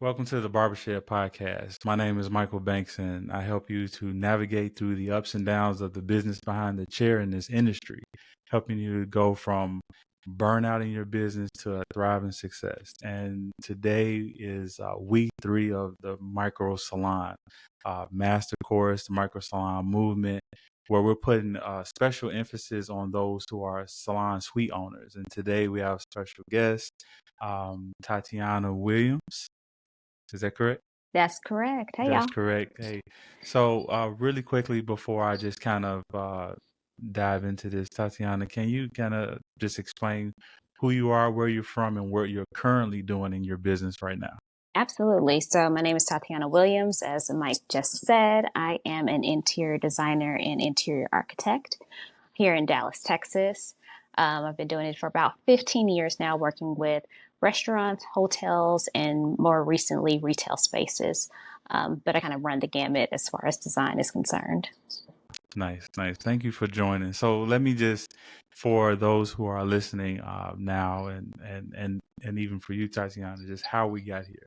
Welcome to the Barbershop Podcast. My name is Michael Banks, and I help you to navigate through the ups and downs of the business behind the chair in this industry, helping you to go from burnout in your business to a thriving success. And today is week 3 of the Micro Salon Master Course, the Micro Salon Movement, where we're putting special emphasis on those who are salon suite owners. And today we have a special guest, Tatiana Williams. Is that correct? That's correct. Hey, That's y'all. correct. Hey, so really quickly before I just kind of dive into this, Tatiana, can you kind of just explain who you are, where you're from, and what you're currently doing in your business right now? Absolutely. So, my name is Tatiana Williams. As Mike just said, I am an interior designer and interior architect here in Dallas, Texas. I've been doing it for about 15 years now, working with restaurants, hotels, and more recently, retail spaces. But I kind of run the gamut as far as design is concerned. Nice, nice. Thank you for joining. So let me just, for those who are listening now, and even for you, Tatiana, just how we got here.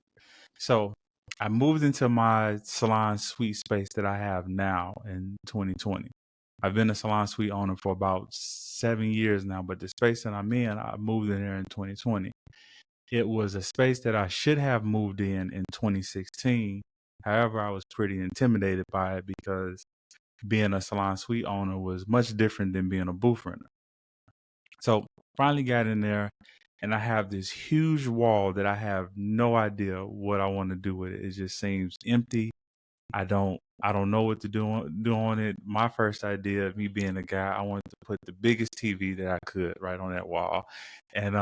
So I moved into my salon suite space that I have now in 2020. I've been a salon suite owner for about 7 years now, but the space that I'm in, I moved in there in 2020. It was a space that I should have moved in 2016. However, I was pretty intimidated by it because being a salon suite owner was much different than being a booth renter. So finally got in there, and I have this huge wall that I have no idea what I want to do with it. It just seems empty. I don't know what to do on it. My first idea of me being a guy, I wanted to put the biggest TV that I could right on that wall. And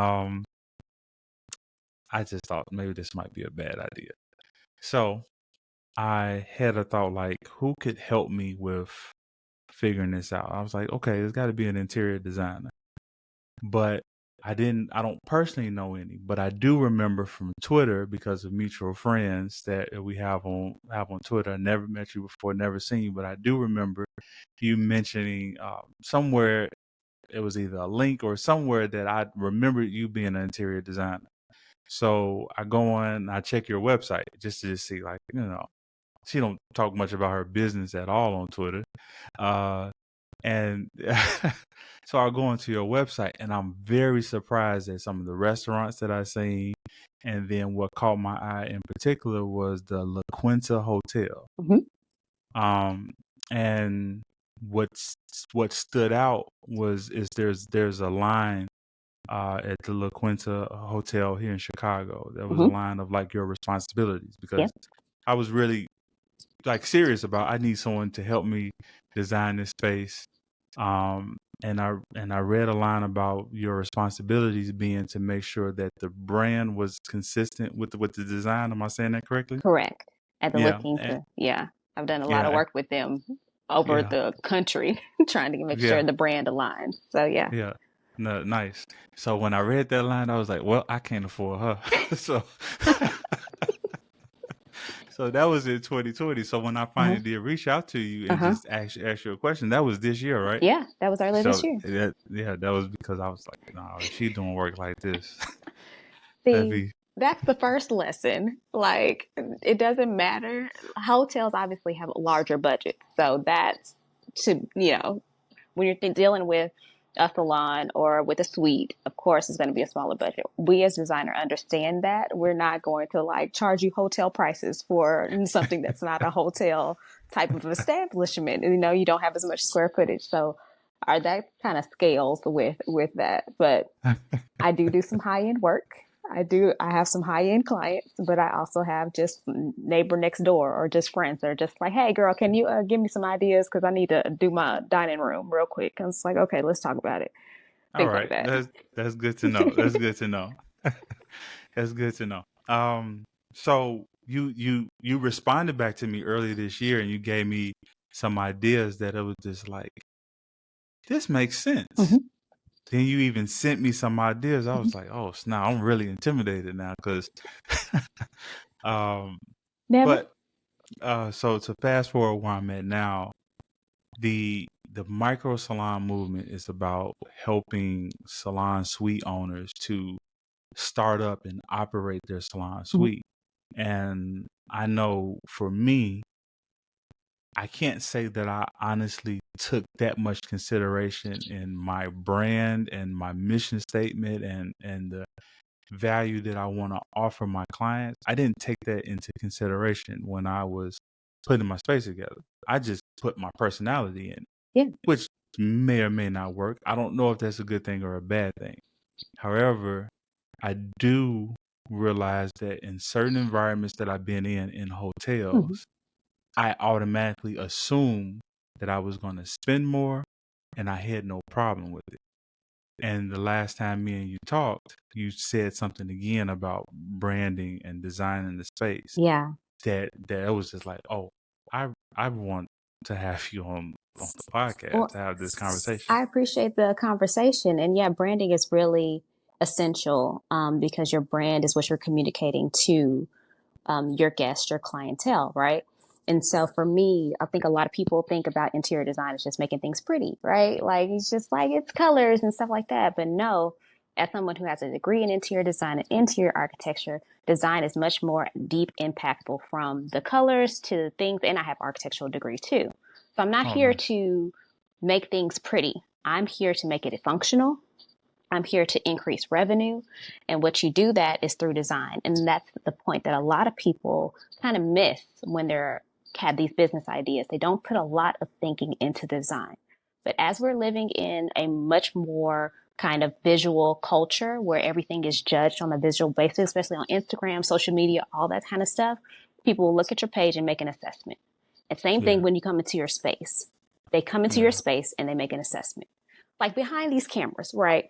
I just thought maybe this might be a bad idea. So I had a thought like, who could help me with figuring this out? I was like, okay, there's got to be an interior designer. But I don't personally know any, but I do remember from Twitter because of mutual friends that we have on Twitter. I never met you before, never seen you, but I do remember you mentioning somewhere, it was either a link or somewhere that I remembered you being an interior designer. So I go on, I check your website just to see, like, she don't talk much about her business at all on Twitter. And so I go onto your website, and I'm very surprised at some of the restaurants that I seen. And then what caught my eye in particular was the La Quinta Hotel. Mm-hmm. And what stood out is there's a line at the La Quinta Hotel here in Chicago. There was a Mm-hmm. line of like your responsibilities, Yep. because I was really like serious about I need someone to help me design this space. And I read a line about your responsibilities being to make sure that the brand was consistent with the design. Am I saying that correctly? Correct. At the Yeah. looking to, yeah, I've done a lot of Yeah. work with them over Yeah. the country trying to make sure Yeah. the brand aligns. So, yeah. Yeah. No, nice. So when I read that line, I was like, well, I can't afford her. So so that was in 2020. So when I Uh-huh. finally did reach out to you and Uh-huh. just ask you a question, that was this year, right? Yeah, that was earlier this So year. that was because I was like, no, if she doing work like this, that'd See, be that's the first lesson. Like, it doesn't matter. Hotels obviously have a larger budget. So that's when you're dealing with a salon or with a suite, of course, it's going to be a smaller budget. We as designer understand that. We're not going to like charge you hotel prices for something that's not a hotel type of establishment. You don't have as much square footage. So are that kind of scales with that. But I do some high end work. I have some high end clients, but I also have just neighbor next door or just friends that are just like, hey, girl, can you give me some ideas? Because I need to do my dining room real quick. And it's like, okay, let's talk about it. all Things like right. that. That's good to know. That's good to know. That's good to know. So you responded back to me earlier this year, and you gave me some ideas that it was just like, this makes sense. Mm-hmm. Then you even sent me some ideas. I Mm-hmm. was like, oh, snap, I'm really intimidated now because, um, Never. but so to fast forward where I'm at now, the micro salon movement is about helping salon suite owners to start up and operate their salon Mm-hmm. suite. And I know for me, I can't say that I honestly took that much consideration in my brand and my mission statement and the value that I want to offer my clients. I didn't take that into consideration when I was putting my space together. I just put my personality in, Yeah. which may or may not work. I don't know if that's a good thing or a bad thing. However, I do realize that in certain environments that I've been in Mhm. hotels, I automatically assumed that I was going to spend more, and I had no problem with it. And the last time me and you talked, you said something again about branding and designing the space Yeah. that it was just like, oh, I want to have you on the podcast Well, to have this conversation. I appreciate the conversation. And yeah, branding is really essential because your brand is what you're communicating to your guests, your clientele, right? And so for me, I think a lot of people think about interior design as just making things pretty, right? Like it's just like it's colors and stuff like that. But no, as someone who has a degree in interior design and interior architecture, design is much more deep, impactful from the colors to the things. And I have architectural degree too. So I'm not Oh, here nice. to make things pretty. I'm here to make it functional. I'm here to increase revenue. And what you do that is through design. And that's the point that a lot of people kind of miss when they're have these business ideas. They don't put a lot of thinking into design. But as we're living in a much more kind of visual culture where everything is judged on a visual basis, especially on Instagram, social media, all that kind of stuff, people will look at your page and make an assessment. And same thing Yeah, when you come into your space. They come into your yeah. space and they make an assessment. Like behind these cameras, right?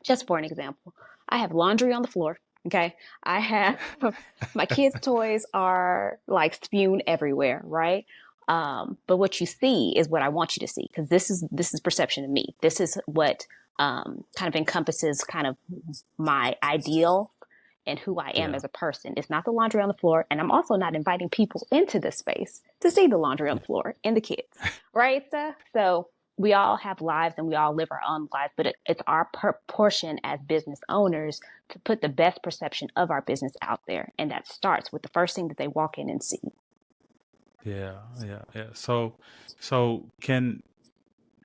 Just for an example, I have laundry on the floor. Okay. I have my kids' toys are like spewed everywhere, right? But what you see is what I want you to see because this is perception of me. This is what kind of encompasses kind of my ideal and who I am Yeah. as a person. It's not the laundry on the floor, and I'm also not inviting people into this space to see the laundry on the floor and the kids, right? So we all have lives and we all live our own lives, but it's our portion as business owners to put the best perception of our business out there, and that starts with the first thing that they walk in and see. Yeah, yeah. So can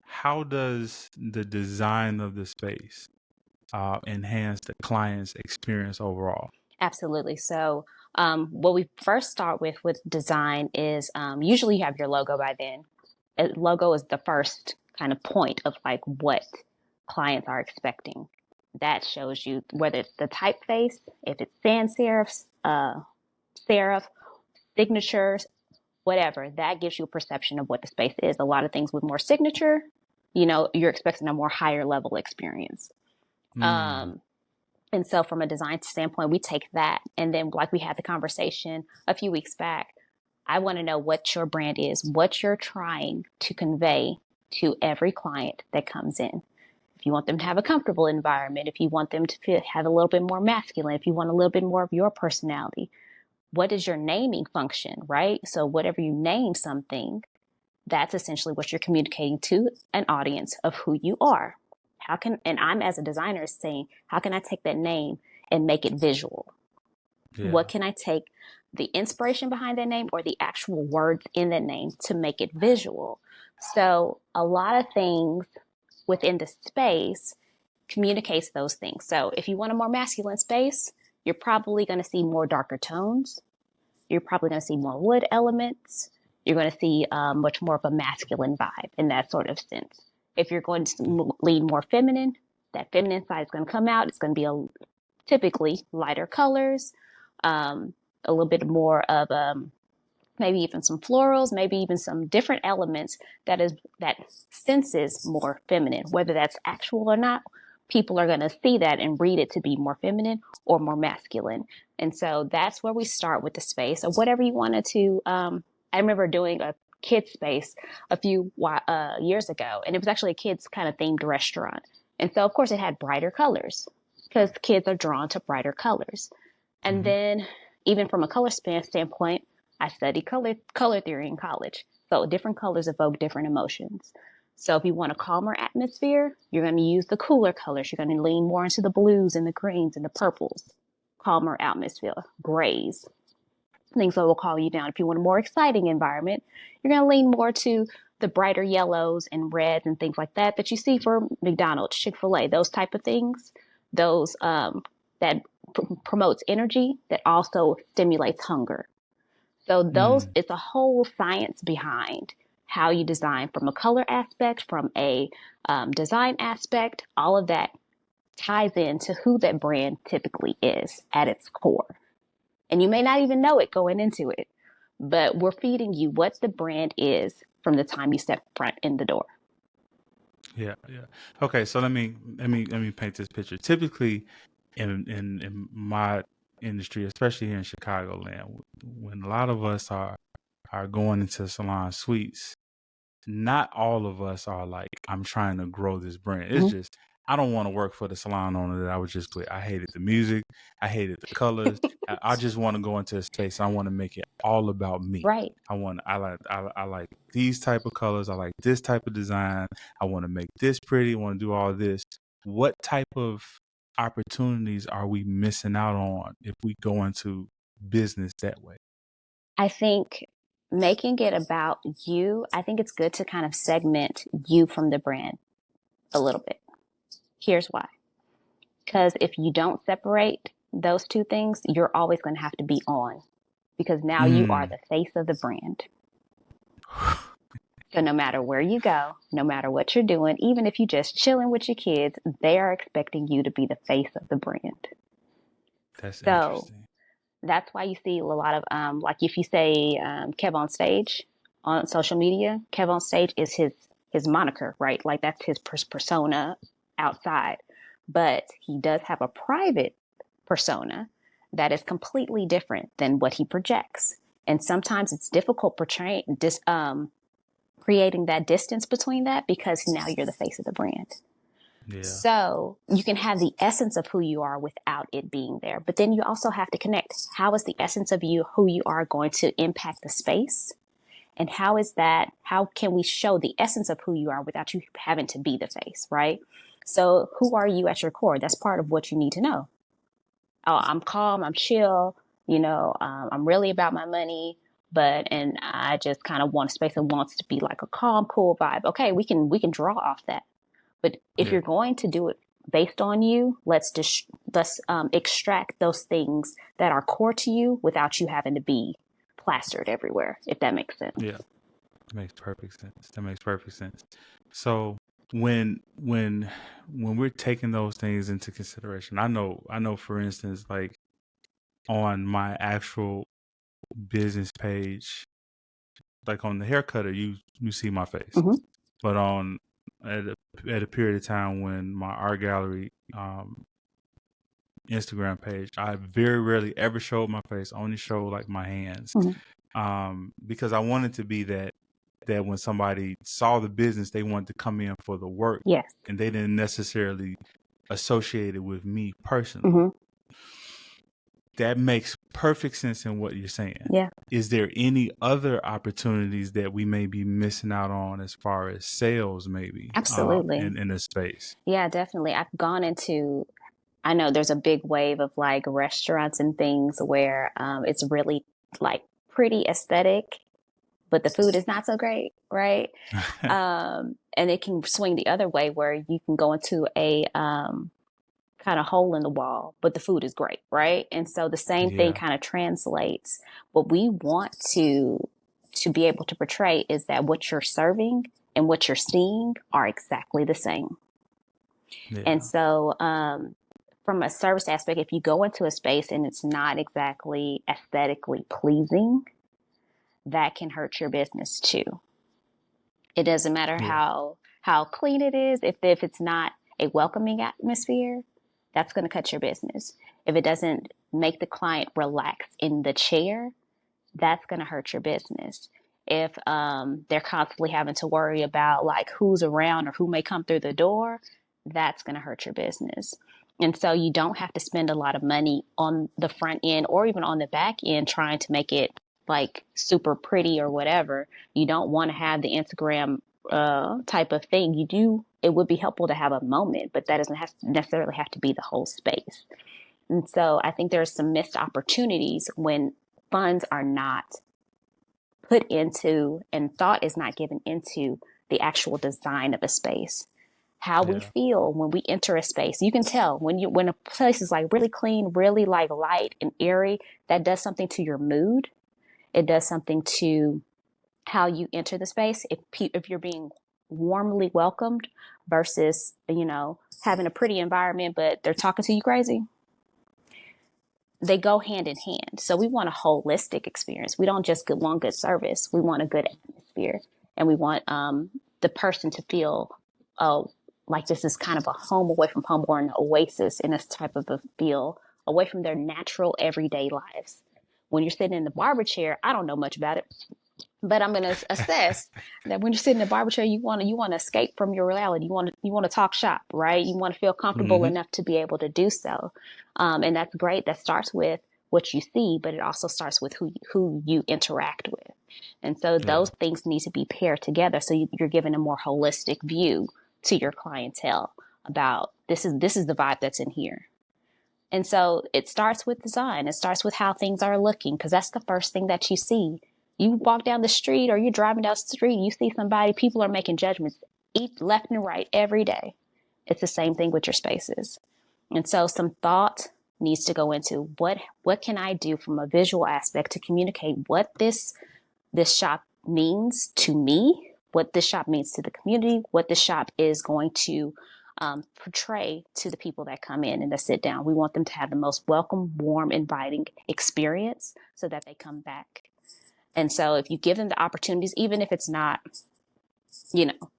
how does the design of the space enhance the client's experience overall? Absolutely. So, what we first start with design is usually you have your logo by then. A logo is the first kind of point of like what clients are expecting. That shows you whether it's the typeface, if it's sans serifs, serif, signatures, whatever. That gives you a perception of what the space is. A lot of things with more signature, you're expecting a more higher level experience. Mm, Um, and so, from a design standpoint, we take that. And then, like we had the conversation a few weeks back, I want to know what your brand is, what you're trying to convey to every client that comes in. If you want them to have a comfortable environment, if you want them to have a little bit more masculine, if you want a little bit more of your personality, what is your naming function, right? So, whatever you name something, that's essentially what you're communicating to an audience of who you are. And I'm as a designer saying, how can I take that name and make it visual? What yeah, can I take the inspiration behind that name or the actual words in that name to make it visual? So a lot of things within the space communicates those things. So if you want a more masculine space, you're probably going to see more darker tones. You're probably going to see more wood elements. You're going to see much more of a masculine vibe in that sort of sense. If you're going to lean more feminine, that feminine side is going to come out. It's going to be typically lighter colors, a little bit more of maybe even some florals, maybe even some different elements that senses more feminine, whether that's actual or not. People are going to see that and read it to be more feminine or more masculine. And so that's where we start with the space or whatever you wanted to. I remember doing a kids space a few years ago, and it was actually a kids kind of themed restaurant. And so, of course, it had brighter colors because kids are drawn to brighter colors. And hmm then, even from a color standpoint, I studied color theory in college. So different colors evoke different emotions. So if you want a calmer atmosphere, you're going to use the cooler colors. You're going to lean more into the blues and the greens and the purples. Calmer atmosphere, grays. things that will calm you down. If you want a more exciting environment, you're going to lean more to the brighter yellows and reds and things like that that you see for McDonald's, Chick-fil-A, those type of things. Those that promotes energy that also stimulates hunger. So those, Mm, it's a whole science behind how you design from a color aspect, from a design aspect. All of that ties into who that brand typically is at its core. And you may not even know it going into it, but we're feeding you what the brand is from the time you step front in the door. yeah, yeah. Okay, so let me paint this picture. Typically, in my industry, especially here in Chicagoland, when a lot of us are going into salon suites, not all of us are like, I'm trying to grow this brand. It's Mhm. just, I don't want to work for the salon owner that I was just with. I hated the music. I hated the colors. I just want to go into a space. I want to make it all about me. Right. I like these type of colors. I like this type of design. I want to make this pretty. I want to do all this. What type of opportunities are we missing out on if we go into business that way? I think making it about you, I think it's good to kind of segment you from the brand a little bit. Here's why. Because if you don't separate those two things, you're always going to have to be on because now you are Mm. the face of the brand. So no matter where you go, no matter what you're doing, even if you're just chilling with your kids, they are expecting you to be the face of the brand. That's So interesting. that's why you see a lot of like if you say Kev on stage on social media, Kev on stage is his moniker, right? Like that's his persona outside. But he does have a private persona that is completely different than what he projects. And sometimes it's difficult portraying creating that distance between that because now you're the face of the brand. Yeah. So you can have the essence of who you are without it being there. But then you also have to connect. How is the essence of you, who you are, going to impact the space? And how can we show the essence of who you are without you having to be the face, right? So who are you at your core? That's part of what you need to know. Oh, I'm calm, I'm chill, I'm really about my money, and I just kind of want a space that wants to be like a calm, cool vibe. Okay, we can draw off that. But if Yeah. you're going to do it based on you, let's extract those things that are core to you without you having to be plastered everywhere, if that makes sense. Yeah. That makes perfect sense. That makes perfect sense. So when we're taking those things into consideration, I know for instance, like on my actual business page, like on the hair cutter, you see my face. Mm-hmm. But on at a period of time when my art gallery Instagram page, I very rarely ever showed my face. I only show like my hands. Mm-hmm. Because I wanted to be that when somebody saw the business, they wanted to come in for the work Yes. and they didn't necessarily associate it with me personally. Mm-hmm. That makes perfect sense in what you're saying. Yeah. Is there any other opportunities that we may be missing out on as far as sales, maybe, Absolutely. in this space? Yeah, definitely. I know there's a big wave of like restaurants and things where it's really like pretty aesthetic, but the food is not so great, right? And it can swing the other way where you can go into a kind of hole in the wall, but the food is great, right? And so the same thing Yeah, kind of translates. What we want to be able to portray is that what you're serving and what you're seeing are exactly the same. And yeah, so from a service aspect, if you go into a space and it's not exactly aesthetically pleasing, that can hurt your business too. It doesn't matter yeah, how clean it is. If it's not a welcoming atmosphere, that's going to cut your business. If it doesn't make the client relax in the chair, that's going to hurt your business. If they're constantly having to worry about like who's around or who may come through the door, that's going to hurt your business. And so you don't have to spend a lot of money on the front end or even on the back end trying to make it like super pretty or whatever. You don't want to have the Instagram type of thing. It would be helpful to have a moment, but that doesn't necessarily have to be the whole space. And so I think there's some missed opportunities when funds are not put into and thought is not given into the actual design of a space. How we Yeah. feel when we enter a space. You can tell when a place is like really clean, really like light and airy, that does something to your mood. It does something to how you enter the space. If you're being warmly welcomed versus, having a pretty environment, but they're talking to you crazy, they go hand in hand. So we want a holistic experience. We don't just want good service. We want a good atmosphere, and we want the person to feel, oh, like this is kind of a home away from home, or an oasis in a type of a feel away from their natural everyday lives. When you're sitting in the barber chair, I don't know much about it, but I'm going to assess that when you're sitting in a barber chair, you want to escape from your reality. You want to talk shop, right? You want to feel comfortable Hmm. enough to be able to do so, and that's great. That starts with what you see, but it also starts with who you interact with, and so Yeah. those things need to be paired together. So you're giving a more holistic view to your clientele about this is the vibe that's in here. And so it starts with design. It starts with how things are looking, because that's the first thing that you see. You walk down the street or you're driving down the street, you see somebody, people are making judgments each left and right every day. It's the same thing with your spaces. And so some thought needs to go into what can I do from a visual aspect to communicate what this shop means to me, what this shop means to the community, what this shop is going to portray to the people that come in and that sit down. We want them to have the most welcome, warm, inviting experience so that they come back. And so if you give them the opportunities, even if it's not, you know,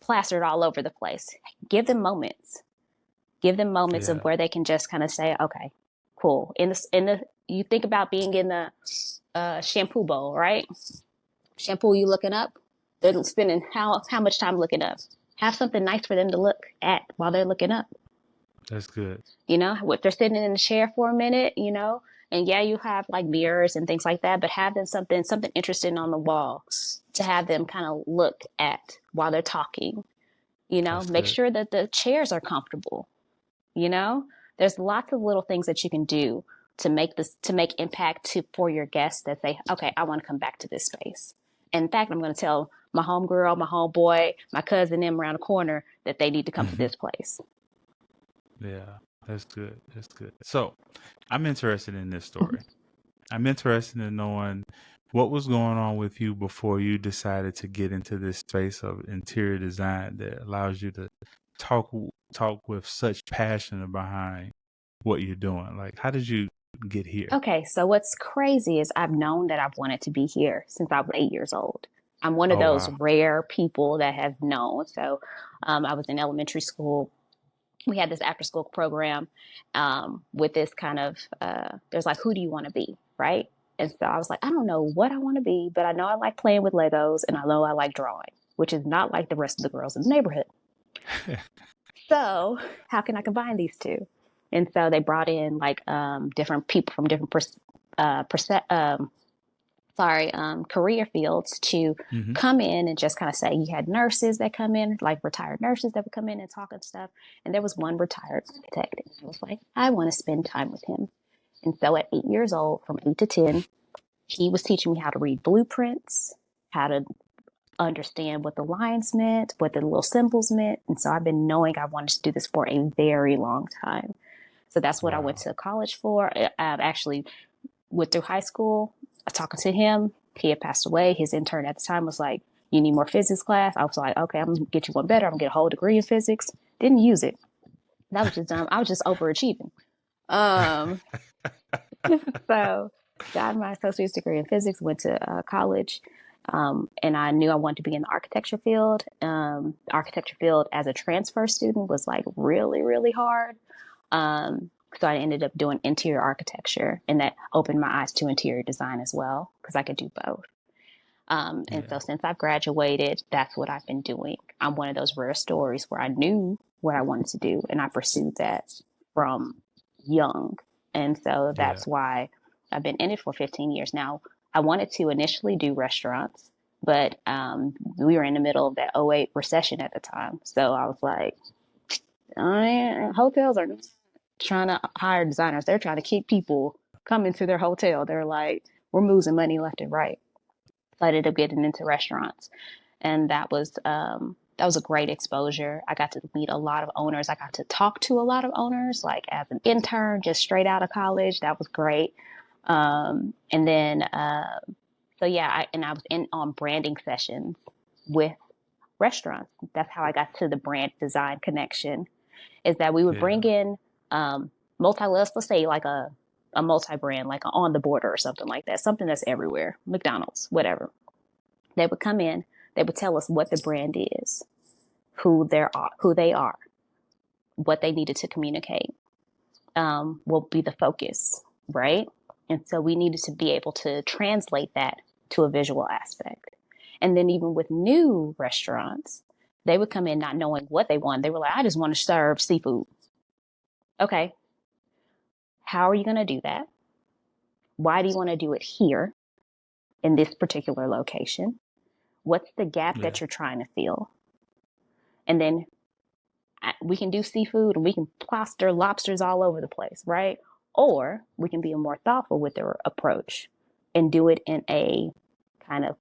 plastered all over the place, give them moments. Give them moments of Yeah. where they can just kind of say, okay, cool. You think about being in the shampoo bowl, right? Shampoo you looking up, they're spending how much time looking up. Have something nice for them to look at while they're looking up. That's good. What they're sitting in the chair for a minute, and yeah, you have like mirrors and things like that, but have them something interesting on the wall to have them kind of look at while they're talking. That's Make good. sure that the chairs are comfortable. You know, there's lots of little things that you can do to make impact for your guests that say, okay, I want to come back to this space. In fact, I'm going to tell my homegirl, my homeboy, my cousin, them around the corner that they need to come to Hmm. this place. Yeah. That's good. That's good. So I'm interested in this story. I'm interested in knowing what was going on with you before you decided to get into this space of interior design that allows you to talk talk with such passion behind what you're doing. Like, how did you get here? Okay, so what's crazy is I've known that I've wanted to be here since I was 8 years old. I'm one of Oh those wow. rare people that have known. So I was in elementary school. We had this after school program with this kind of there's like, who do you want to be, right? And so I was like, I don't know what I want to be, but I know I like playing with Legos and I know I like drawing, which is not like the rest of the girls in the neighborhood. So how can I combine these two? And so they brought in like different people from different career fields to Hmm. come in and just kind of say, you had nurses that come in, like retired nurses that would come in and talk and stuff. And there was one retired architect. And I was like, I want to spend time with him. And so at 8 years old, from 8 to 10, he was teaching me how to read blueprints, how to understand what the lines meant, what the little symbols meant. And so I've been knowing I wanted to do this for a very long time. So that's what I went Wow. to college for. I actually went through high school. I was talking to him. He had passed away. His intern at the time was like, "You need more physics class." I was like, "Okay, I'm gonna get you one better. I'm gonna get a whole degree in physics." Didn't use it. That was just dumb. I was just overachieving. Um, so got my associate's degree in physics. Went to college, and I knew I wanted to be in the architecture field. The architecture field as a transfer student was like really, really hard. So I ended up doing interior architecture, and that opened my eyes to interior design as well because I could do both. And Yeah. so since I've graduated, that's what I've been doing. I'm one of those rare stories where I knew what I wanted to do, and I pursued that from young. And so Yeah. that's why I've been in it for 15 years now. I wanted to initially do restaurants, but we were in the middle of that '08 recession at the time. So I was like, hotels are trying to hire designers. They're trying to keep people. come into their hotel. They're like, we're losing money left and right. So I ended up getting into restaurants, and that was a great exposure. I got to meet a lot of owners. I got to talk to a lot of owners, like as an intern, just straight out of college. That was great. And then, so yeah, I was in on branding sessions with restaurants. That's how I got to the brand design connection. Is that we would Yeah. bring in let's say like a multi brand, like On the Border or something like that, something that's everywhere, McDonald's, whatever. They would come in, they would tell us what the brand is, who they are, what they needed to communicate, will be the focus, right? And so we needed to be able to translate that to a visual aspect. And then even with new restaurants, they would come in not knowing what they wanted. They were like, I just want to serve seafood. Okay, how are you going to do that? Why do you want to do it here in this particular location? What's the gap Yeah. that you're trying to fill? And then we can do seafood and we can plaster lobsters all over the place, right? Or we can be more thoughtful with their approach and do it in a kind of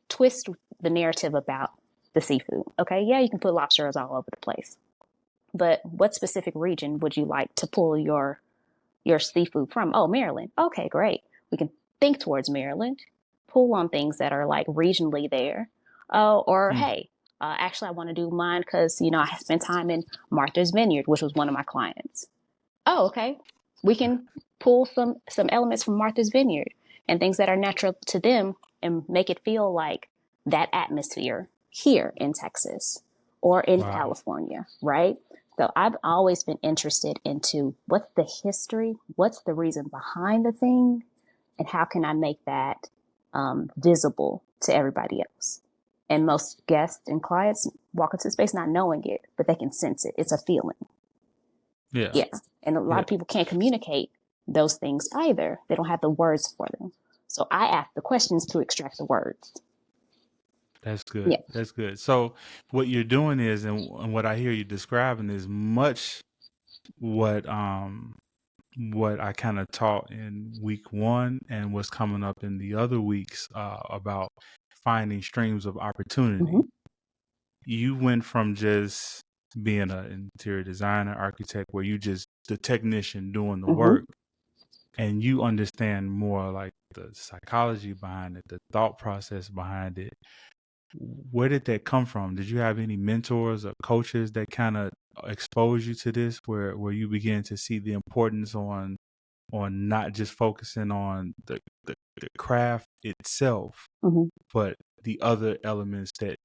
twist the narrative about the seafood. Okay, yeah, you can put lobsters all over the place, but what specific region would you like to pull your seafood from? Oh, Maryland. Okay, great. We can think towards Maryland, pull on things that are like regionally there. Oh, or Mm. hey, actually, I want to do mine because I spent time in Martha's Vineyard, which was one of my clients. Oh, okay. We can pull some elements from Martha's Vineyard and things that are natural to them and make it feel like that atmosphere here in Texas or in Wow. California, right? So I've always been interested into what's the history, what's the reason behind the thing, and how can I make that visible to everybody else. And most guests and clients walk into space not knowing it, but they can sense it. It's a feeling. Yeah. Yeah. And a lot Yeah. of people can't communicate those things either. They don't have the words for them. So I ask the questions to extract the words. That's good. Yeah. That's good. So what you're doing is, and what I hear you describing is much what what I kind of taught in week 1 and what's coming up in the other weeks about finding streams of opportunity. Mm-hmm. You went from just being an interior designer, architect, where you just the technician doing the Mm-hmm. work, and you understand more like the psychology behind it, the thought process behind it. Where did that come from? Did you have any mentors or coaches that kind of exposed you to this, where you began to see the importance on not just focusing on the craft itself, Mm-hmm. but the other elements that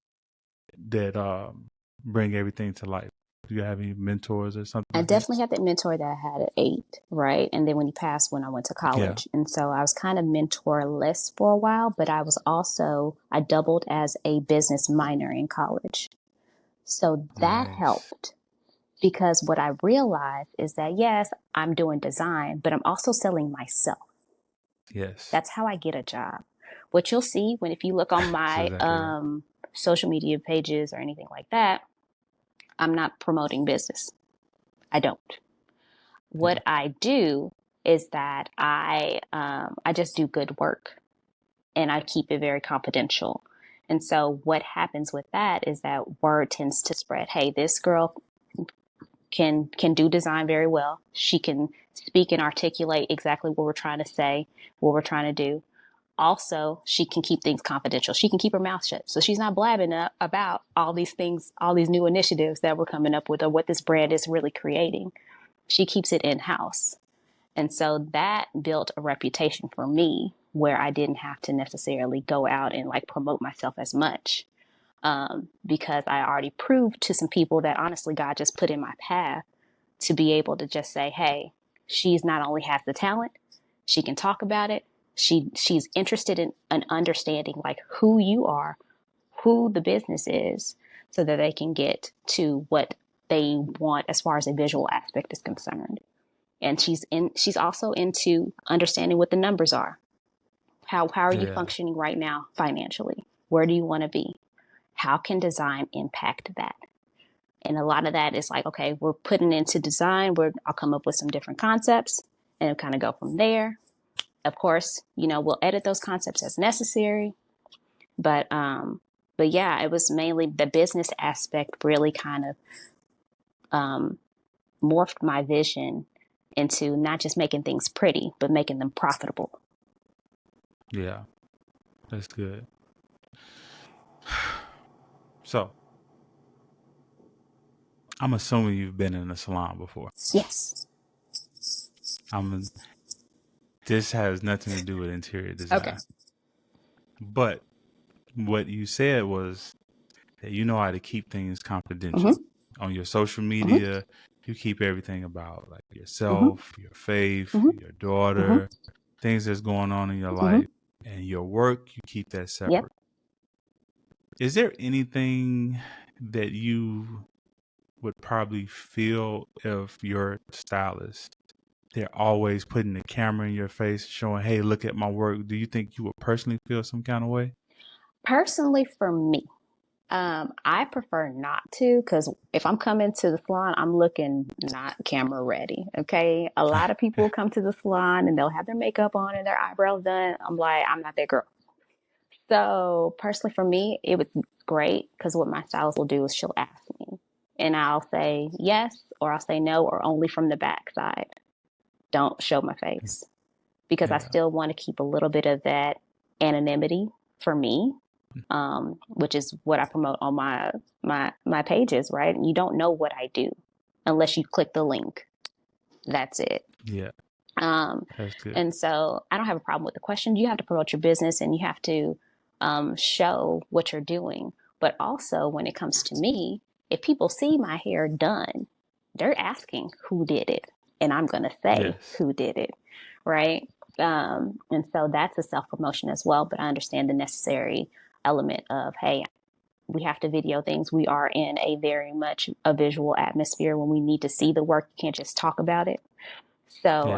bring everything to life? Do you have any mentors or something I like that? definitely had that mentor that I had at 8, right? And then when he passed, when I went to Yeah. college. And so I was kind of mentorless for a while, but I doubled as a business minor in college. So that Nice. helped because what I realized is that, yes, I'm doing design, but I'm also selling myself. Yes. That's how I get a job. What you'll see if you look on That's my exactly right. social media pages or anything like that, I'm not promoting business. I don't. Yeah. What I do is that I just do good work and I keep it very confidential. And so what happens with that is that word tends to spread. Hey, this girl can do design very well. She can speak and articulate exactly what we're trying to say, what we're trying to do. Also, she can keep things confidential. She can keep her mouth shut. So she's not blabbing about all these things, all these new initiatives that we're coming up with or what this brand is really creating. She keeps it in house. And so that built a reputation for me where I didn't have to necessarily go out and like promote myself as much, because I already proved to some people that honestly God just put in my path to be able to just say, hey, she's not only has the talent, she can talk about it. She's interested in an understanding like who you are, who the business is, so that they can get to what they want as far as a visual aspect is concerned. And she's also into understanding what the numbers are. How are you Yeah. functioning right now financially? Where do you want to be? How can design impact that? And a lot of that is like, okay, we're putting into design, I'll come up with some different concepts. and kind of go from there. Of course, we'll edit those concepts as necessary, but yeah, it was mainly the business aspect really kind of morphed my vision into not just making things pretty, but making them profitable. Yeah, that's good. So, I'm assuming you've been in a salon before. Yes. This has nothing to do with interior design. Okay. But what you said was that you know how to keep things confidential. On your social media, you keep everything about like yourself, your faith, your daughter, things that's going on in your life, and your work, you keep that separate. Yep. Is there anything that you would probably feel if your stylist, they're always putting the camera in your face, showing, hey, look at my work? Do you think you would personally feel some kind of way? Personally, for me, I prefer not to, because if I'm coming to the salon, I'm looking not camera ready. Okay. A lot of people come to the salon and they'll have their makeup on and their eyebrows done. I'm like, I'm not that girl. So personally for me, it was great because what my stylist will do is she'll ask me and I'll say yes, or I'll say no, or only from the back side. Don't show my face because I still want to keep a little bit of that anonymity for me, which is what I promote on my pages, right? You don't know what I do unless you click the link. That's it. Yeah. That's good. And so I don't have a problem with the question. You have to promote your business and you have to show what you're doing. But also when it comes to me, if people see my hair done, they're asking who did it. And I'm going to say who did it, right? And so that's a self-promotion as well. But I understand the necessary element of, hey, we have to video things. We are in a very much a visual atmosphere when we need to see the work. You can't just talk about it. So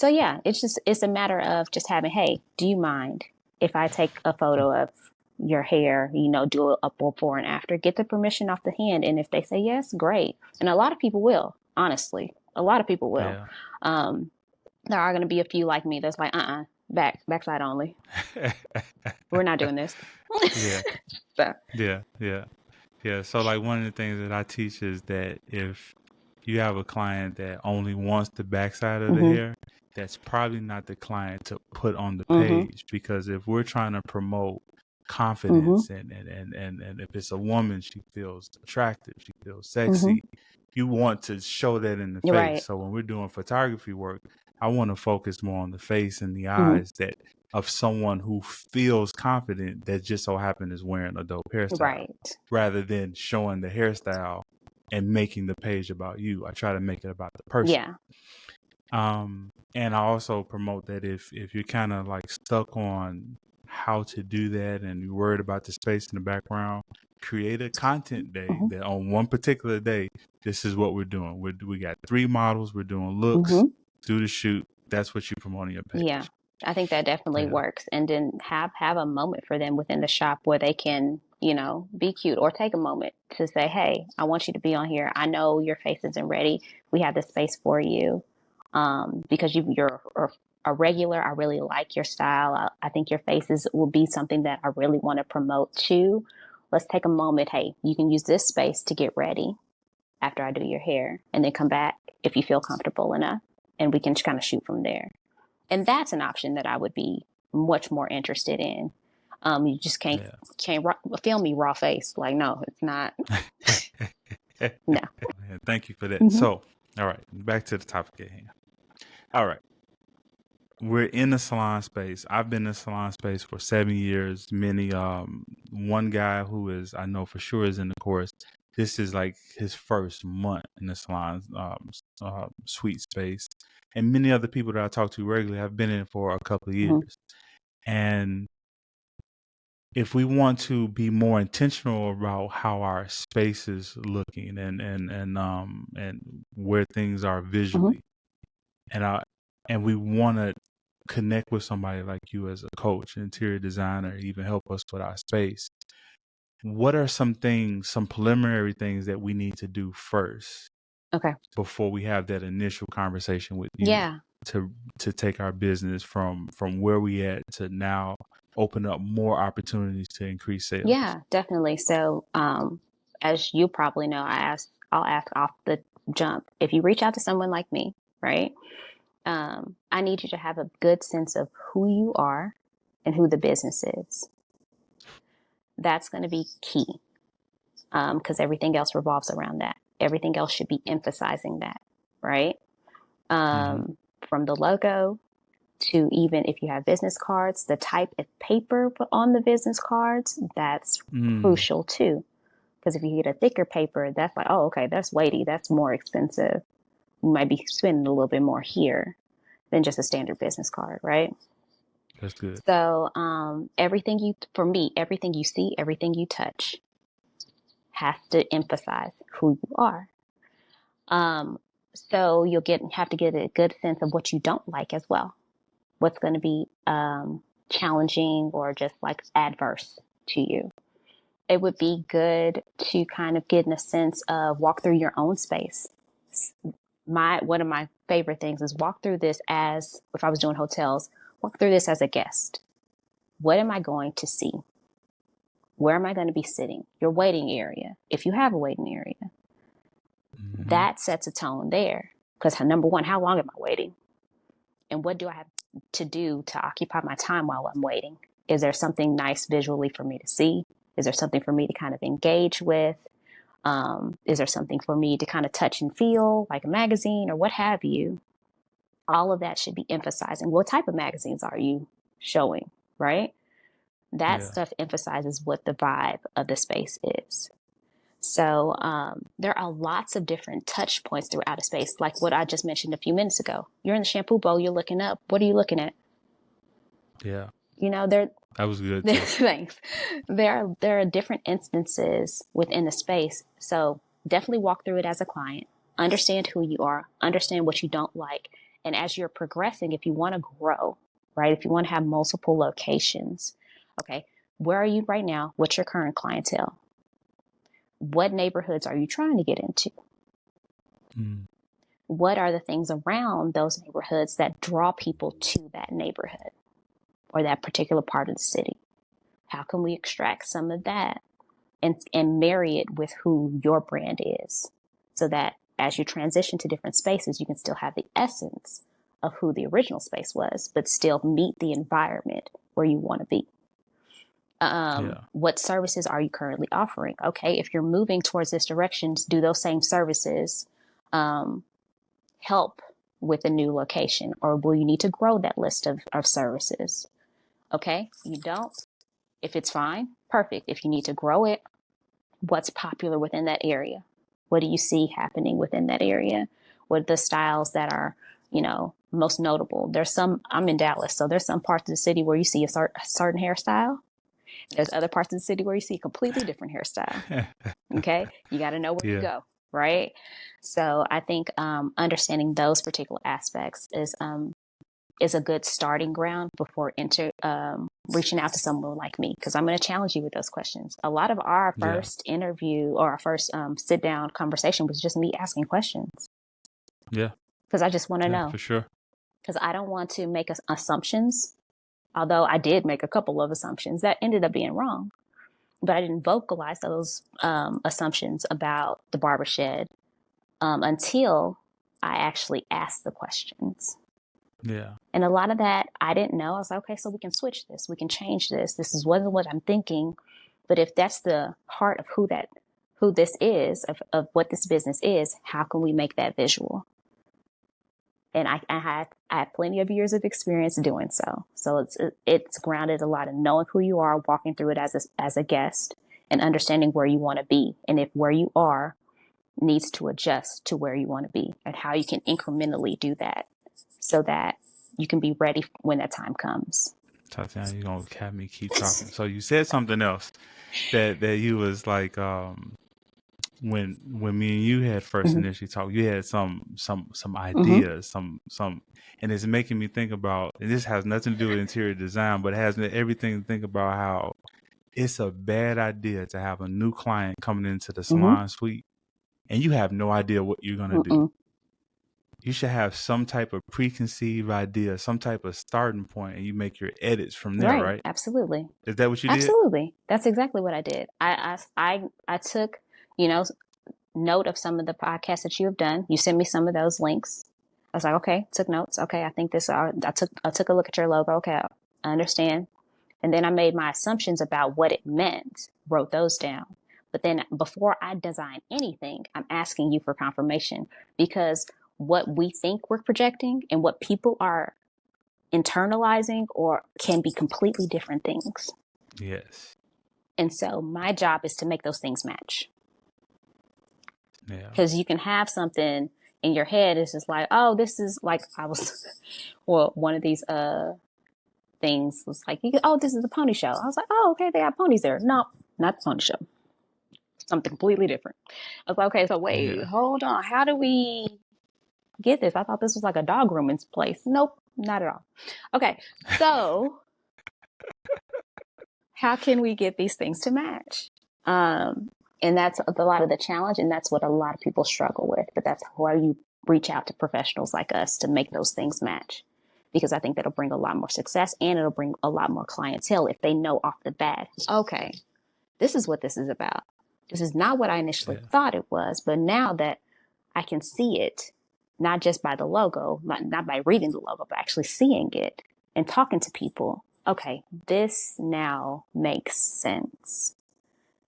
yeah, it's a matter of just having, hey, do you mind if I take a photo of your hair, do a before and after, get the permission off the hand. And if they say yes, great. And a lot of people will, honestly, a lot of people will. Yeah. There are going to be a few like me that's like, backside only. We're not doing this. Yeah. So. Yeah. So like one of the things that I teach is that if you have a client that only wants the backside of the hair, that's probably not the client to put on the page, because if we're trying to promote confidence and if it's a woman, she feels attractive, she feels sexy, you want to show that in the face. Right. So when we're doing photography work, I want to focus more on the face and the eyes that of someone who feels confident that just so happened is wearing a dope hairstyle, right, rather than showing the hairstyle and making the page about you. I try to make it about the person. Yeah. And I also promote that if you're kind of like stuck on how to do that and you're worried about the space in the background, create a content day that on one particular day, this is what we're doing. We got 3 models. We're doing looks, do the shoot. That's what you promote on your page. Yeah. I think that definitely works. And then have a moment for them within the shop where they can, be cute, or take a moment to say, hey, I want you to be on here. I know your face isn't ready. We have the space for you. Because you're a regular. I really like your style. I think your faces will be something that I really want to promote too. Let's take a moment. Hey, you can use this space to get ready after I do your hair, and then come back if you feel comfortable enough, and we can just kind of shoot from there. And that's an option that I would be much more interested in. You just can't film me raw face. Like, no, it's not. No. Thank you for that. So, all right, back to the topic at hand. All right. We're in the salon space. I've been in the salon space for 7 years. Many, one guy who is, I know for sure is in the course. This is like his first month in the salon suite space. And many other people that I talk to regularly have been in for a couple of years. And if we want to be more intentional about how our space is looking and where things are visually, and we want to connect with somebody like you as a coach, interior designer, even help us with our space, what are some preliminary things that we need to do first? Okay. Before we have that initial conversation with you. Yeah. to take our business from where we at to now open up more opportunities to increase sales? Yeah, definitely. So, as you probably know, I'll ask off the jump. If you reach out to someone like me, right? I need you to have a good sense of who you are and who the business is. That's going to be key, because everything else revolves around that. Everything else should be emphasizing that, right? From the logo to even if you have business cards, the type of paper put on the business cards, that's crucial too. Because if you get a thicker paper, that's like, oh, okay, that's weighty, that's more expensive. You might be spending a little bit more here than just a standard business card, right? That's good. So everything you see, everything you touch has to emphasize who you are. So you'll have to get a good sense of what you don't like as well. What's going to be challenging or just like adverse to you. It would be good to kind of get in a sense of walk through your own space. One of my favorite things is walk through this as, if I was doing hotels, walk through this as a guest. What am I going to see? Where am I going to be sitting? Your waiting area, if you have a waiting area. That sets a tone there. Because number one, how long am I waiting? And what do I have to do to occupy my time while I'm waiting? Is there something nice visually for me to see? Is there something for me to kind of engage with? Is there something for me to kind of touch and feel, like a magazine or what have you? All of that should be emphasizing. What type of magazines are you showing, right? That stuff emphasizes what the vibe of the space is. So there are lots of different touch points throughout a space, like what I just mentioned a few minutes ago. You're in the shampoo bowl, you're looking up. What are you looking at? Yeah. That was good too. Thanks. There are different instances within the space. So definitely walk through it as a client. Understand who you are. Understand what you don't like. And as you're progressing, if you want to grow, right? If you want to have multiple locations, okay, where are you right now? What's your current clientele? What neighborhoods are you trying to get into? What are the things around those neighborhoods that draw people to that neighborhood or that particular part of the city? How can we extract some of that and marry it with who your brand is, so that as you transition to different spaces, you can still have the essence of who the original space was, but still meet the environment where you want to be. What services are you currently offering? Okay, if you're moving towards this direction, do those same services help with a new location, or will you need to grow that list of services? Okay, you don't. If it's fine, perfect. If you need to grow it, what's popular within that area? What do you see happening within that area? What are the styles that are, most notable? I'm in Dallas, so there's some parts of the city where you see a certain hairstyle. There's other parts of the city where you see a completely different hairstyle. Okay. You got to know where you go. Right. So I think understanding those particular aspects is a good starting ground before reaching out to someone like me, because I'm going to challenge you with those questions. A lot of our first interview or our first sit down conversation was just me asking questions. Yeah. Because I just want to know. For sure. Because I don't want to make assumptions. Although I did make a couple of assumptions that ended up being wrong, but I didn't vocalize those assumptions about the Barbershed until I actually asked the questions. Yeah. And a lot of that I didn't know. I was like, okay, so we can switch this. We can change this. This wasn't what I'm thinking. But if that's the heart of who this is, of what this business is, how can we make that visual? And I had plenty of years of experience doing so. So it's grounded a lot in knowing who you are, walking through it as a guest, and understanding where you want to be. And if where you are needs to adjust to where you want to be, and how you can incrementally do that so that you can be ready when that time comes. Tatiana, you're going to have me keep talking. So you said something else that you was like, when me and you had first initially talked, you had some ideas, some, and it's making me think about, and this has nothing to do with interior design, but it has everything to think about how it's a bad idea to have a new client coming into the salon suite and you have no idea what you're going to do. you should have some type of preconceived idea, some type of starting point, and you make your edits from there, Right. right? Absolutely. Is that what you did? Absolutely. That's exactly what I did. I took, you know, note of some of the podcasts that you have done. You sent me some of those links. I was like, okay, took notes. Okay, I think this. I took a look at your logo. Okay, I understand. And then I made my assumptions about what it meant. Wrote those down. But then before I design anything, I'm asking you for confirmation, because what we think we're projecting and what people are internalizing or can be completely different things. Yes. And so my job is to make those things match. Yeah. Because you can have something in your head, it's just like, oh, this is like, well, one of these things was like, oh, this is a pony show. I was like, oh, okay, they have ponies there. No, not the pony show. Something completely different. I was like, okay, so wait, Yeah. hold on. How do we get this? I thought this was like a dog grooming place. Nope, not at all. Okay, so how can we get these things to match? And that's a lot of the challenge, and that's what a lot of people struggle with. But that's why you reach out to professionals like us to make those things match, because I think that'll bring a lot more success, and it'll bring a lot more clientele if they know off the bat, okay, this is what this is about. This is not what I initially thought it was, but now that I can see it, not just by the logo, not by reading the logo, but actually seeing it and talking to people, okay, this now makes sense.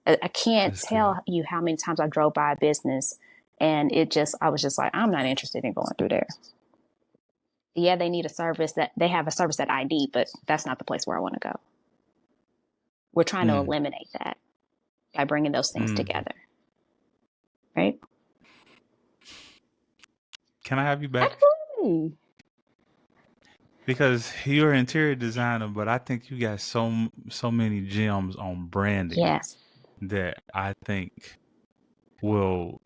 I can't tell you how many times I drove by a business and I was just like, I'm not interested in going through there. Yeah, they need a service they have a service that I need, but that's not the place where I want to go. We're trying to eliminate that by bringing those things together. Right? Can I have you back? Absolutely. Because you're an interior designer, but I think you got so many gems on branding. Yes. That I think will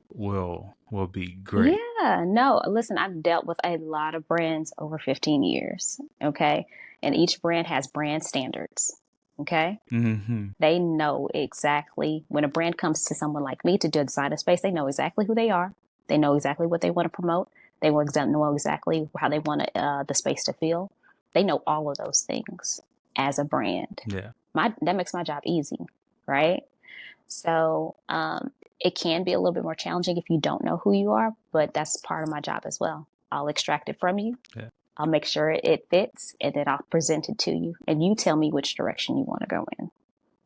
be great. Yeah, no, listen, I've dealt with a lot of brands over 15 years, okay? And each brand has brand standards, okay? Mm-hmm. They know exactly, when a brand comes to someone like me to design a space, they know exactly who they are. They know exactly what they want to promote. They know exactly how they want the space to feel. They know all of those things as a brand. Yeah. That makes my job easy, right? So it can be a little bit more challenging if you don't know who you are, but that's part of my job as well. I'll extract it from you. Yeah. I'll make sure it fits, and then I'll present it to you. And you tell me which direction you want to go in.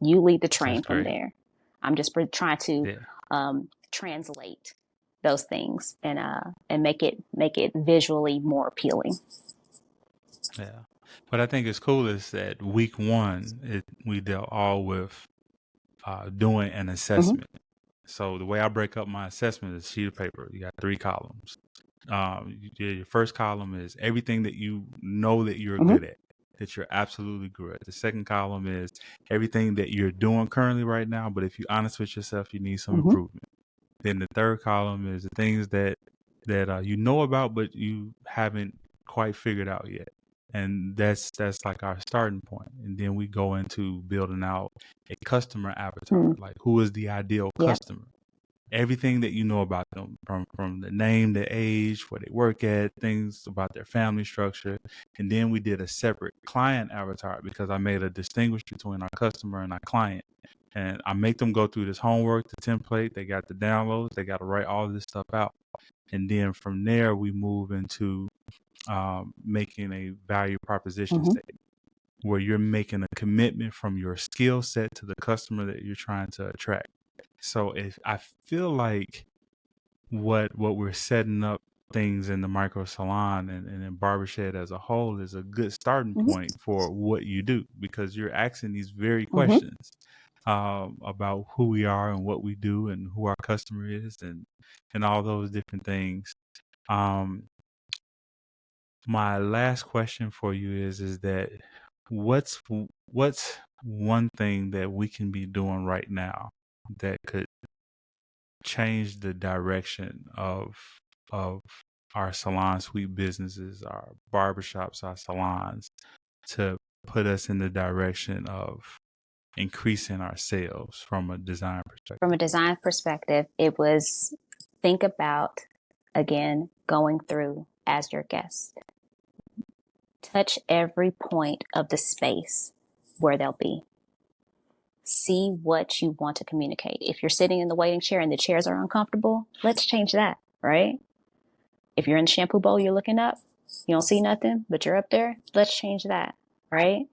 You lead the train from there. I'm just trying to translate those things and make it visually more appealing. Yeah. What I think is cool is that week one, we dealt all with doing an assessment. Mm-hmm. So the way I break up my assessment is a sheet of paper. You got 3 columns. Your first column is everything that you know that you're good at, that you're absolutely good at. The second column is everything that you're doing currently right now, but if you're honest with yourself, you need some improvement. Then the third column is the things that you know about, but you haven't quite figured out yet. And that's like our starting point. And then we go into building out a customer avatar, like who is the ideal customer. Everything that you know about them, from the name, the age, where they work at, things about their family structure. And then we did a separate client avatar, because I made a distinguish between our customer and our client. And I make them go through this homework, the template. They got the downloads. They got to write all this stuff out. And then from there, we move into making a value proposition statement, where you're making a commitment from your skill set to the customer that you're trying to attract. So if I feel like what we're setting up things in the micro salon and in Barbershed as a whole is a good starting point for what you do, because you're asking these very questions about who we are and what we do and who our customer is and all those different things. My last question for you is that what's one thing that we can be doing right now that could change the direction of our salon suite businesses, our barbershops, our salons, to put us in the direction of increasing our sales from a design perspective? From a design perspective, it was think about, again, going through as your guest. Touch every point of the space where they'll be. See what you want to communicate. If you're sitting in the waiting chair and the chairs are uncomfortable, let's change that, right? If you're in the shampoo bowl, you're looking up, you don't see nothing, but you're up there, let's change that, right?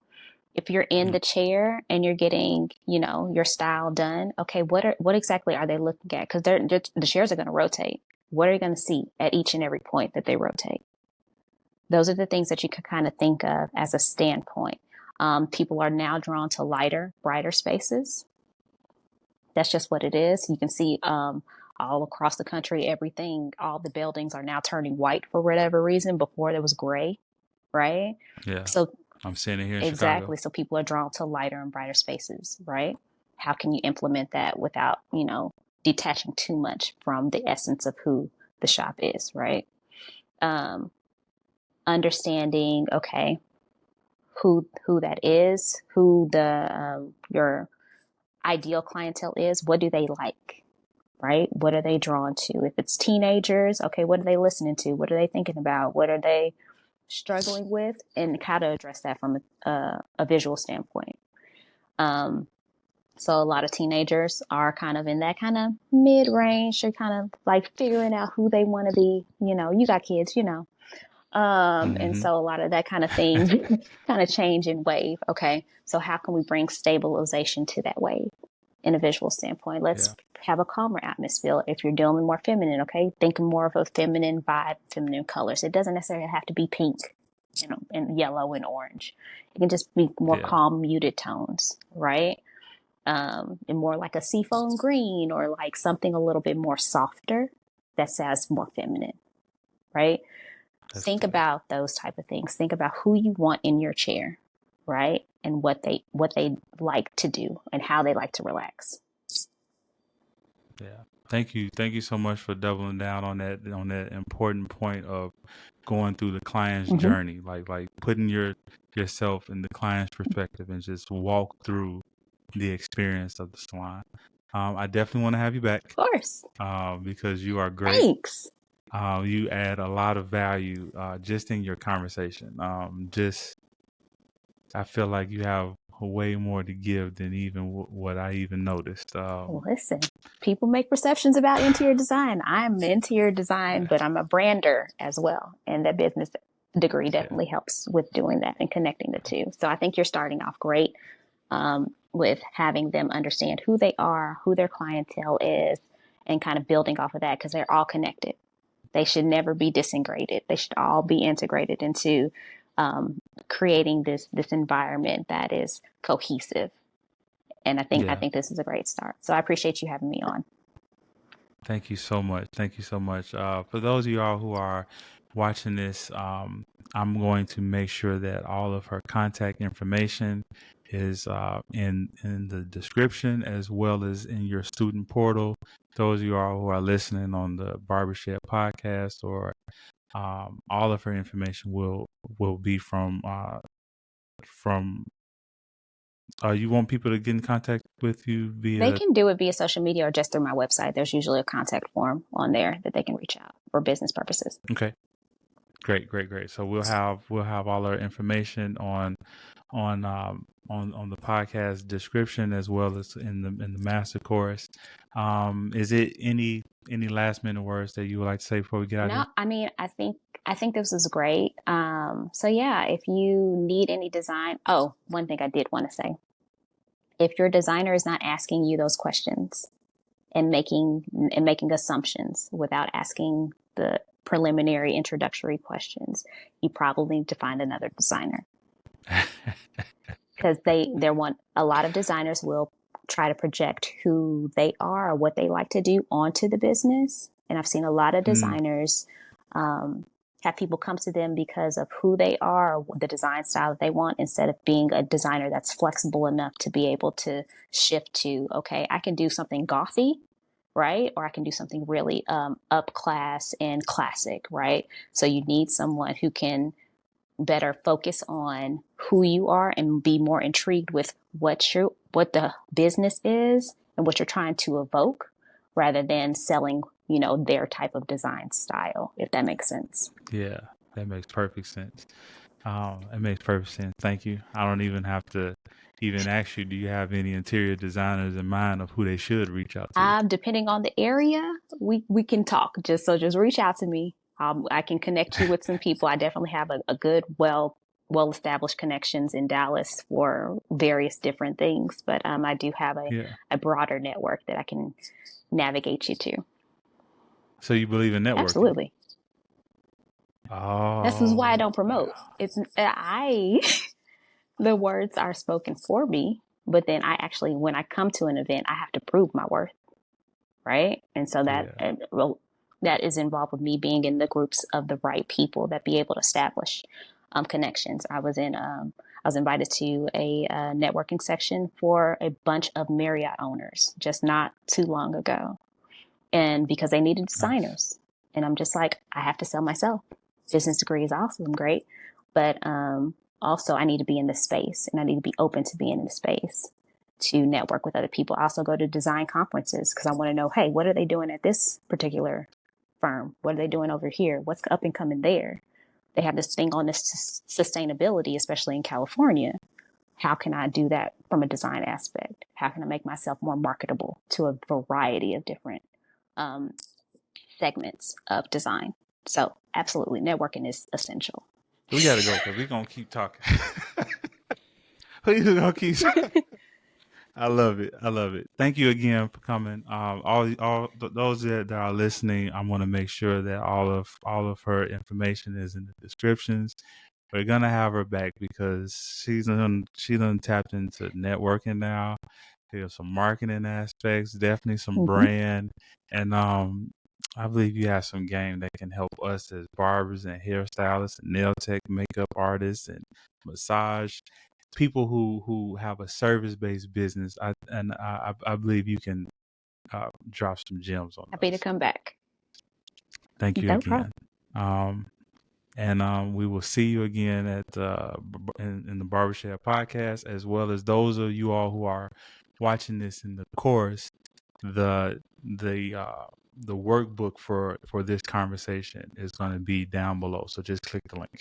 If you're in the chair and you're getting, your style done, okay, what exactly are they looking at? Because the chairs are going to rotate. What are you going to see at each and every point that they rotate? Those are the things that you can kind of think of as a standpoint. People are now drawn to lighter, brighter spaces. That's just what it is. You can see all across the country, all the buildings are now turning white for whatever reason. Before there was gray, right? Yeah. So I'm seeing it here in exactly. Chicago. So people are drawn to lighter and brighter spaces, right? How can you implement that without, detaching too much from the essence of who the shop is, right? Understanding, okay, who that is, who the your ideal clientele is, what do they like, right? What are they drawn to? If it's teenagers, okay, what are they listening to? What are they thinking about? What are they struggling with? And how to address that from a visual standpoint. So a lot of teenagers are kind of in that kind of mid-range. They're kind of like figuring out who they want to be. You got kids, and so a lot of that kind of thing kind of change in wave. Okay, so how can we bring stabilization to that wave in a visual standpoint? Let's have a calmer atmosphere. If you're dealing more feminine, okay, think more of a feminine vibe, feminine colors. It doesn't necessarily have to be pink and yellow and orange. It can just be more calm, muted tones, right? And more like a seafoam green or like something a little bit more softer that sounds more feminine, right? Think about those type of things. Think about who you want in your chair, right? And what they like to do and how they like to relax. Yeah. Thank you so much for doubling down on that important point of going through the client's journey, like putting yourself in the client's perspective and just walk through the experience of the salon. I definitely want to have you back. Of course. Because you are great. Thanks. You add a lot of value just in your conversation. I feel like you have way more to give than even what I even noticed. Listen, people make perceptions about interior design. I'm interior design, but I'm a brander as well. And that business degree definitely helps with doing that and connecting the two. So I think you're starting off great with having them understand who they are, who their clientele is, and kind of building off of that because they're all connected. They should never be disintegrated. They should all be integrated into creating this environment that is cohesive. And I think this is a great start. So I appreciate you having me on. Thank you so much. Thank you so much. For those of y'all who are watching this, I'm going to make sure that all of her contact information is in the description as well as in your student portal. Those of y'all who are listening on the Barbershop podcast, or all of her information will be from. You want people to get in contact with you via? They can do it via social media or just through my website. There's usually a contact form on there that they can reach out for business purposes. Okay. Great. So we'll have all our information on the podcast description as well as in the master course. Is it any last minute words that you would like to say before we get out of here? No, I mean, I think this is great. So yeah, if you need any design, one thing I did want to say, if your designer is not asking you those questions and making assumptions without asking the preliminary introductory questions, you probably need to find another designer. Because a lot of designers will try to project who they are or what they like to do onto the business. And I've seen a lot of designers have people come to them because of who they are or the design style that they want, instead of being a designer that's flexible enough to be able to shift to, okay, I can do something gothy, right? Or I can do something really up class and classic, right? So you need someone who can better focus on who you are and be more intrigued with what the business is and what you're trying to evoke, rather than selling their type of design style, if that makes sense. Yeah, that makes perfect sense. It makes perfect sense. Thank you. I don't even have to even ask you, do you have any interior designers in mind of who they should reach out to? Depending on the area, we can talk. Just reach out to me. I can connect you with some people. I definitely have a good, well established connections in Dallas for various different things. But I do have Yeah. a broader network that I can navigate you to. So you believe in networking? Absolutely. This is why I Oh, don't promote. It's I the words are spoken for me, but then I actually, when I come to an event, I have to prove my worth, right? And so yeah. that is involved with me being in the groups of the right people that be able to establish connections. I was invited to a networking section for a bunch of Marriott owners just not too long ago, and because they needed Nice. designers, and I'm just like, I have to sell myself. Business degree is awesome, great, but also I need to be in the space, and I need to be open to being in the space to network with other people. I also go to design conferences because I want to know, hey, what are they doing at this particular firm? What are they doing over here? What's up and coming there? They have this thing on this sustainability, especially in California. How can I do that from a design aspect? How can I make myself more marketable to a variety of different um, segments of design? So, absolutely, networking is essential. We got to go because we're going to keep talking. We're going to keep talking. I love it. I love it. Thank you again for coming. Those that are listening, I want to make sure that all of her information is in the descriptions. We're gonna have her back because she done tapped into networking now. There's some marketing aspects, definitely some Mm-hmm. brand, and I believe you have some game that can help us as barbers and hairstylists and nail tech, makeup artists, and massage people who have a service based business. I believe you can drop some gems on Happy to us. come back. Thank you No problem. again. And we will see you again at in the Barbershop Podcast, as well as those of you all who are watching this in the course. The workbook for this conversation is going to be down below, so just click the link.